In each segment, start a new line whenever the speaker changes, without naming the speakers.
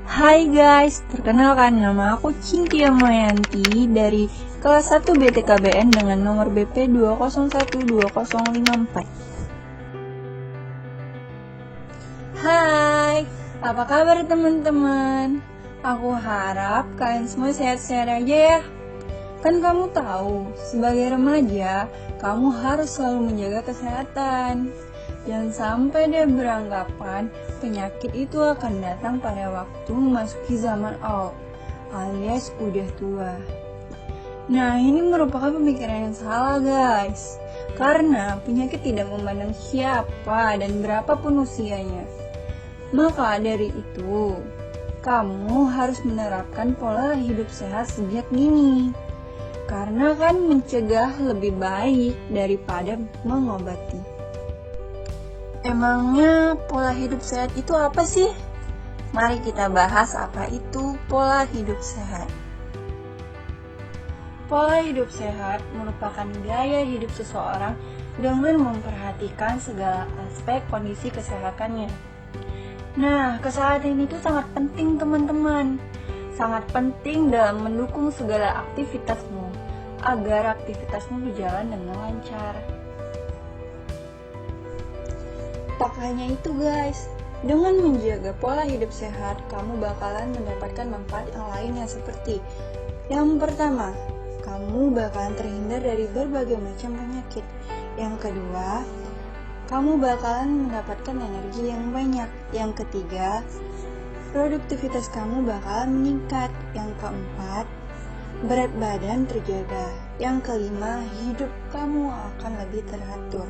Hai guys, perkenalkan nama aku Cynthia Mayanti dari kelas 1 BTKBN dengan nomor BP 2012054. Hai, apa kabar teman-teman? Aku harap kalian semua sehat-sehat aja ya. Kan kamu tahu, sebagai remaja, kamu harus selalu menjaga kesehatan. Jangan sampai deh beranggapan penyakit itu akan datang pada waktu memasuki zaman old, alias udah tua. Nah, ini merupakan pemikiran yang salah guys. Karena penyakit tidak memandang siapa dan berapapun usianya. Maka dari itu, kamu harus menerapkan pola hidup sehat sejak dini. Karena kan mencegah lebih baik daripada mengobati. Emangnya pola hidup sehat itu apa sih? Mari kita bahas apa itu pola hidup sehat. Pola hidup sehat merupakan gaya hidup seseorang dengan memperhatikan segala aspek kondisi kesehatannya. Nah, kesehatan itu sangat penting teman-teman. Sangat penting dalam mendukung segala aktivitasmu agar aktivitasmu berjalan dengan lancar. Tak hanya itu guys, dengan menjaga pola hidup sehat, kamu bakalan mendapatkan manfaat yang lainnya seperti yang pertama, kamu bakalan terhindar dari berbagai macam penyakit. Yang kedua, kamu bakalan mendapatkan energi yang banyak. Yang ketiga, produktivitas kamu bakalan meningkat. Yang keempat, berat badan terjaga. Yang kelima, hidup kamu akan lebih teratur.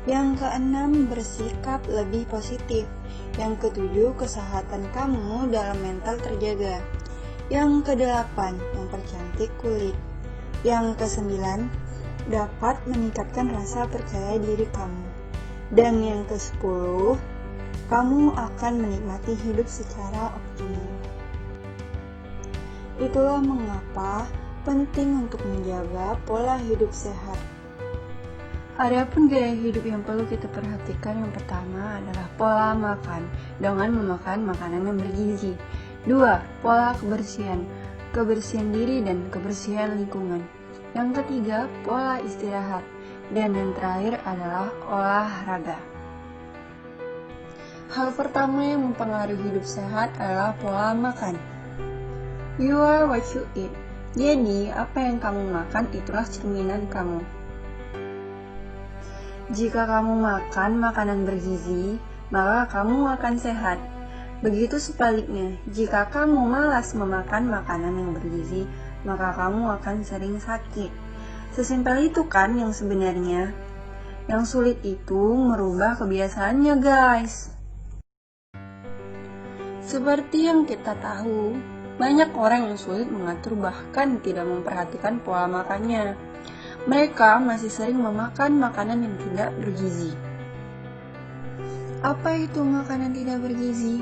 Yang keenam, bersikap lebih positif. Yang ketujuh, kesehatan kamu dalam mental terjaga. Yang kedelapan, mempercantik kulit. Yang kesembilan, dapat meningkatkan rasa percaya diri kamu. Dan yang kesepuluh, kamu akan menikmati hidup secara optimal. Itulah mengapa penting untuk menjaga pola hidup sehat. Adapun gaya hidup yang perlu kita perhatikan, yang pertama adalah pola makan dengan memakan makanan yang bergizi. 2. Pola kebersihan diri dan kebersihan lingkungan. Yang ketiga, pola istirahat. Dan yang terakhir adalah olahraga. Hal pertama yang mempengaruhi hidup sehat adalah pola makan. You are what you eat. Jadi, apa yang kamu makan itulah cerminan kamu. Jika kamu makan makanan bergizi, maka kamu akan sehat. Begitu sebaliknya, jika kamu malas memakan makanan yang bergizi, maka kamu akan sering sakit. Sesimpel itu kan yang sebenarnya. Yang sulit itu merubah kebiasaannya guys. Seperti yang kita tahu, banyak orang yang sulit mengatur bahkan tidak memperhatikan pola makannya. Mereka masih sering memakan makanan yang tidak bergizi. Apa itu makanan tidak bergizi?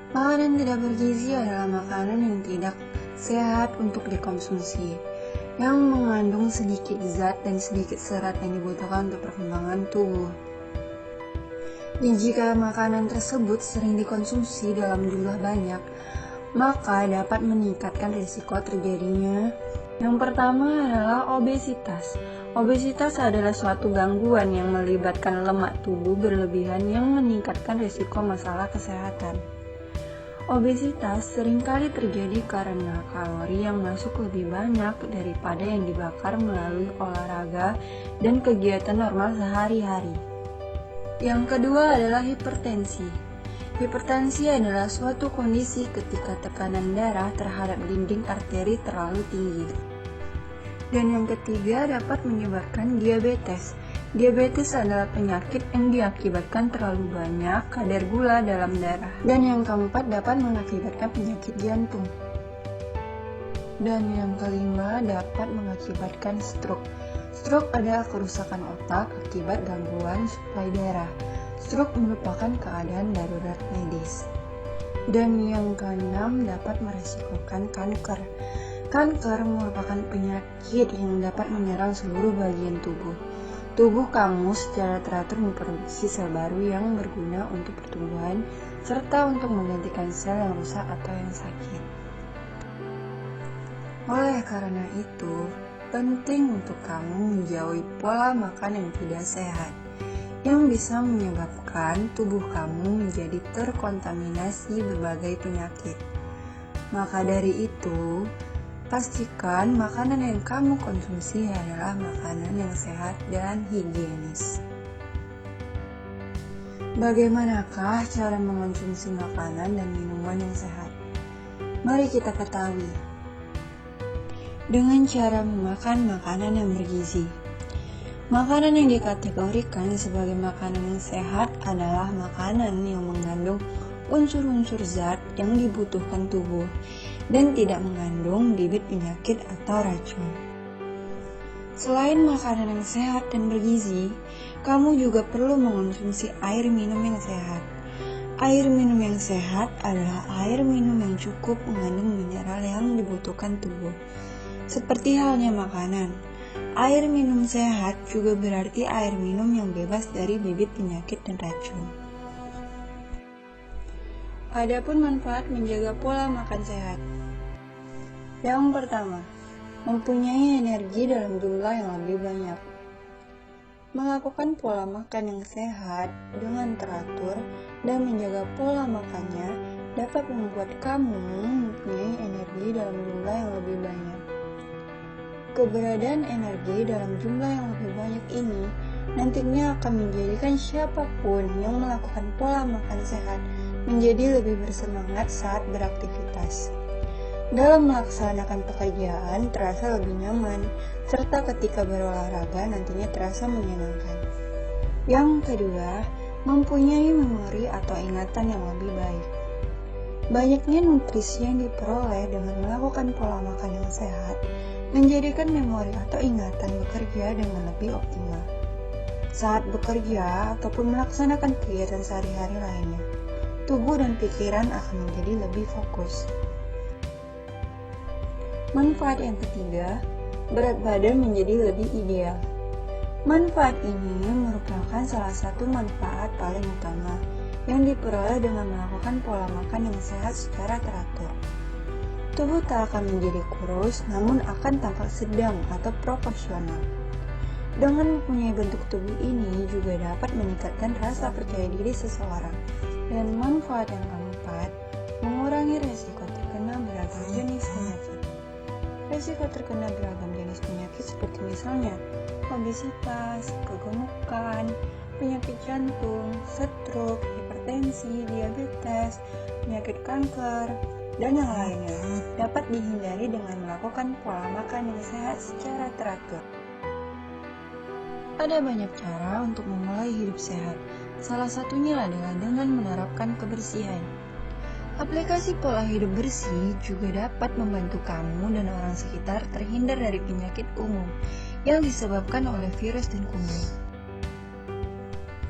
Makanan tidak bergizi adalah makanan yang tidak sehat untuk dikonsumsi, yang mengandung sedikit zat dan sedikit serat yang dibutuhkan untuk perkembangan tubuh. Dan jika makanan tersebut sering dikonsumsi dalam jumlah banyak, maka dapat meningkatkan risiko terjadinya. Yang pertama adalah obesitas. Obesitas adalah suatu gangguan yang melibatkan lemak tubuh berlebihan yang meningkatkan risiko masalah kesehatan. Obesitas seringkali terjadi karena kalori yang masuk lebih banyak daripada yang dibakar melalui olahraga dan kegiatan normal sehari-hari. Yang kedua adalah hipertensi. Hipertensi adalah suatu kondisi ketika tekanan darah terhadap dinding arteri terlalu tinggi. Dan yang ketiga dapat menyebabkan diabetes. Diabetes adalah penyakit yang diakibatkan terlalu banyak kadar gula dalam darah. Dan yang keempat dapat mengakibatkan penyakit jantung. Dan yang kelima dapat mengakibatkan stroke. Stroke adalah kerusakan otak akibat gangguan suplai darah. Stroke merupakan keadaan darurat medis. Dan yang keenam dapat meresikokan kanker. Kanker merupakan penyakit yang dapat menyerang seluruh bagian tubuh. Tubuh kamu secara teratur memproduksi sel baru yang berguna untuk pertumbuhan serta untuk menggantikan sel yang rusak atau yang sakit. Oleh karena itu, penting untuk kamu menjauhi pola makan yang tidak sehat, yang bisa menyebabkan tubuh kamu menjadi terkontaminasi berbagai penyakit. Maka dari itu, pastikan makanan yang kamu konsumsi adalah makanan yang sehat dan higienis. Bagaimanakah cara mengonsumsi makanan dan minuman yang sehat? Mari kita ketahui. Dengan cara memakan makanan yang bergizi. Makanan yang dikategorikan sebagai makanan yang sehat adalah makanan yang mengandung unsur-unsur zat yang dibutuhkan tubuh dan tidak mengandung bibit penyakit atau racun. Selain makanan yang sehat dan bergizi, kamu juga perlu mengonsumsi air minum yang sehat. Air minum yang sehat adalah air minum yang cukup mengandung mineral yang dibutuhkan tubuh. Seperti halnya makanan, air minum sehat juga berarti air minum yang bebas dari bibit penyakit dan racun. Adapun manfaat menjaga pola makan sehat. Yang pertama, mempunyai energi dalam jumlah yang lebih banyak. Melakukan pola makan yang sehat dengan teratur dan menjaga pola makannya dapat membuat kamu mempunyai energi dalam jumlah yang lebih banyak. Keberadaan energi dalam jumlah yang lebih banyak ini nantinya akan menjadikan siapapun yang melakukan pola makan sehat menjadi lebih bersemangat saat beraktivitas. Dalam melaksanakan pekerjaan terasa lebih nyaman, serta ketika berolahraga nantinya terasa menyenangkan. Yang kedua, mempunyai memori atau ingatan yang lebih baik. Banyaknya nutrisi yang diperoleh dengan melakukan pola makan yang sehat menjadikan memori atau ingatan bekerja dengan lebih optimal saat bekerja ataupun melaksanakan kegiatan sehari-hari lainnya. Tubuh dan pikiran akan menjadi lebih fokus. Manfaat yang ketiga, berat badan menjadi lebih ideal. Manfaat ini merupakan salah satu manfaat paling utama yang diperoleh dengan melakukan pola makan yang sehat secara teratur. Tubuh tak akan menjadi kurus, namun akan tampak sedang atau proporsional. Dengan mempunyai bentuk tubuh ini juga dapat meningkatkan rasa percaya diri seseorang. Dan manfaat yang keempat, mengurangi resiko terkena beragam jenis penyakit. Resiko terkena beragam jenis penyakit seperti misalnya obesitas, kegemukan, penyakit jantung, stroke, hipertensi, diabetes, penyakit kanker, dan yang lainnya dapat dihindari dengan melakukan pola makan yang sehat secara teratur. Ada banyak cara untuk memulai hidup sehat. Salah satunya adalah dengan menerapkan kebersihan. Aplikasi pola hidup bersih juga dapat membantu kamu dan orang sekitar terhindar dari penyakit umum yang disebabkan oleh virus dan kuman.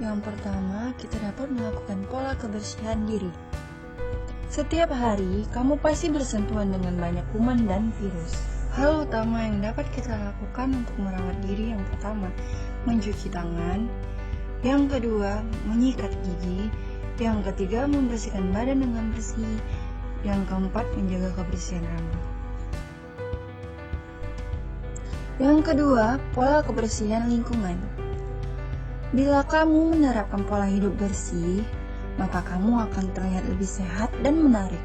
Yang pertama, kita dapat melakukan pola kebersihan diri. Setiap hari, kamu pasti bersentuhan dengan banyak kuman dan virus. Hal utama yang dapat kita lakukan untuk merawat diri yang pertama, mencuci tangan. Yang kedua, menyikat gigi. Yang ketiga, membersihkan badan dengan bersih. Yang keempat, menjaga kebersihan rambut. Yang kedua, pola kebersihan lingkungan. Bila kamu menerapkan pola hidup bersih, maka kamu akan terlihat lebih sehat dan menarik.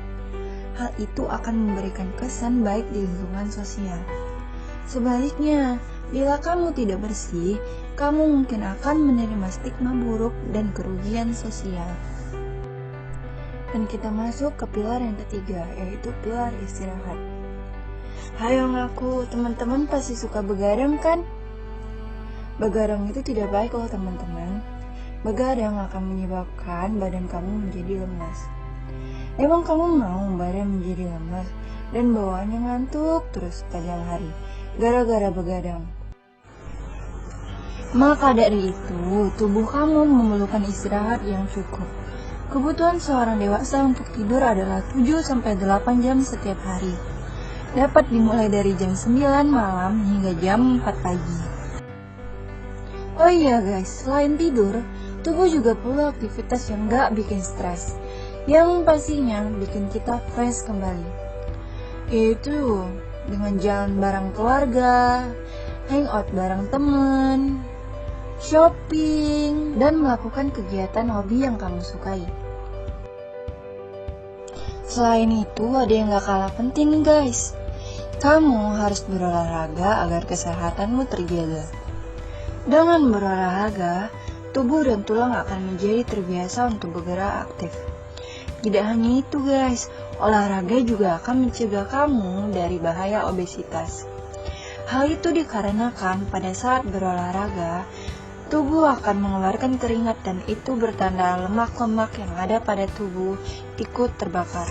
Hal itu akan memberikan kesan baik di lingkungan sosial. Sebaliknya, bila kamu tidak bersih, kamu mungkin akan menerima stigma buruk dan kerugian sosial. Dan kita masuk ke pilar yang ketiga, yaitu pilar istirahat. Hayo ngaku, teman-teman pasti suka begadang kan? Begadang itu tidak baik loh teman-teman. Begadang akan menyebabkan badan kamu menjadi lemas. Emang kamu mau badan menjadi lemas dan bawaannya ngantuk terus sepanjang hari gara-gara begadang? Maka dari itu, tubuh kamu memerlukan istirahat yang cukup. Kebutuhan seorang dewasa untuk tidur adalah 7-8 jam setiap hari. Dapat dimulai dari jam 9 malam hingga jam 4 pagi. Oh iya guys, selain tidur, tubuh juga perlu aktivitas yang gak bikin stres. yang pastinya bikin kita fresh kembali, yaitu dengan jalan bareng keluarga, hangout bareng teman, shopping, dan melakukan kegiatan hobi yang kamu sukai. Selain itu, ada yang gak kalah penting nih guys. Kamu harus berolahraga agar kesehatanmu terjaga. Dengan berolahraga, tubuh dan tulang akan menjadi terbiasa untuk bergerak aktif. Tidak hanya itu guys, olahraga juga akan mencegah kamu dari bahaya obesitas. Hal itu dikarenakan pada saat berolahraga, tubuh akan mengeluarkan keringat dan itu bertanda lemak-lemak yang ada pada tubuh ikut terbakar.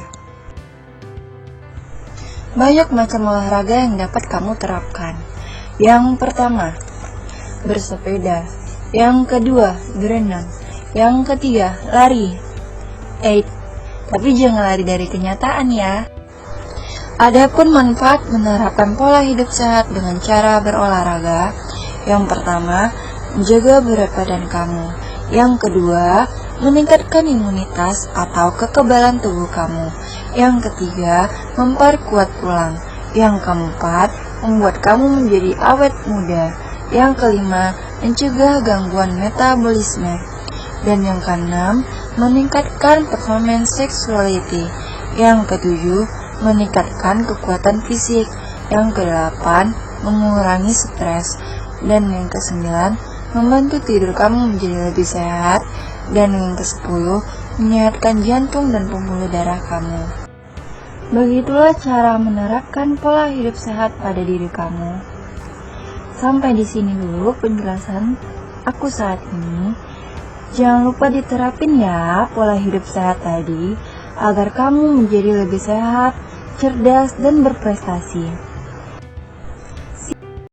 Banyak macam olahraga yang dapat kamu terapkan. Yang pertama, bersepeda. Yang kedua, berenang. Yang ketiga, lari. Tapi jangan lari dari kenyataan ya. Adapun manfaat menerapkan pola hidup sehat dengan cara berolahraga. Yang pertama, menjaga berat badan kamu. Yang kedua, meningkatkan imunitas atau kekebalan tubuh kamu. Yang ketiga, memperkuat tulang. Yang keempat, membuat kamu menjadi awet muda. Yang kelima, mencegah gangguan metabolisme. Dan yang keenam, meningkatkan performance sexuality. Yang ketujuh, meningkatkan kekuatan fisik. Yang kedelapan, mengurangi stres. Dan yang kesembilan, membantu tidur kamu menjadi lebih sehat. Dan yang ke-10, menyehatkan jantung dan pembuluh darah kamu. Begitulah cara menerapkan pola hidup sehat pada diri kamu. Sampai di sini dulu penjelasan aku saat ini. Jangan lupa diterapin ya pola hidup sehat tadi, agar kamu menjadi lebih sehat, cerdas, dan berprestasi.